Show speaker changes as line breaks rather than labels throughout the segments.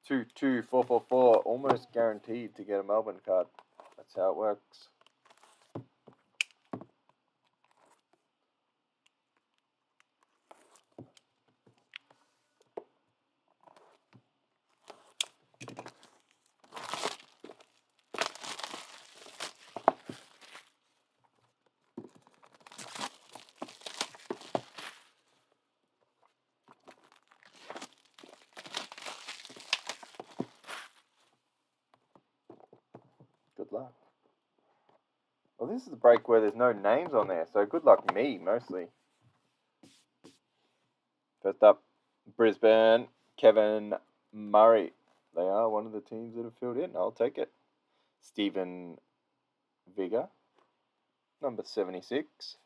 22444, almost guaranteed to get a Melbourne card. That's how it works. Good luck. Well, this is the break where there's no names on there, so good luck me, mostly. First up, Brisbane, Kevin Murray. They are one of the teams that have filled in. I'll take it. Stephen Vigor, number 76.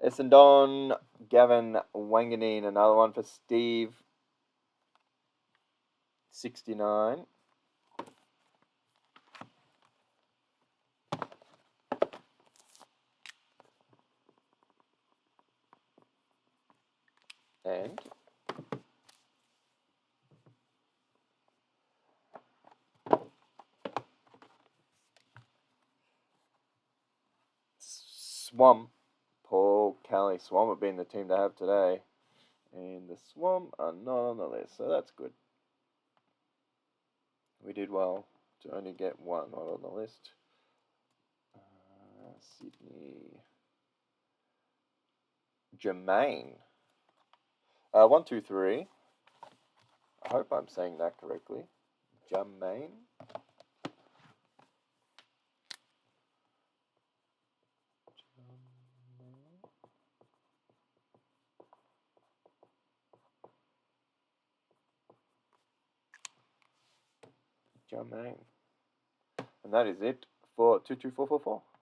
Essendon, Gavin Wanganeen, another one for Steve, 69. And Swamp, Paul Kelly. Swamp have been the team to have today. And the Swamp are not on the list, so that's good. We did well to only get one not on the list. Sydney. Jermaine. 123. I hope I'm saying that correctly. Jermaine. Jermaine. And that is it for 22444.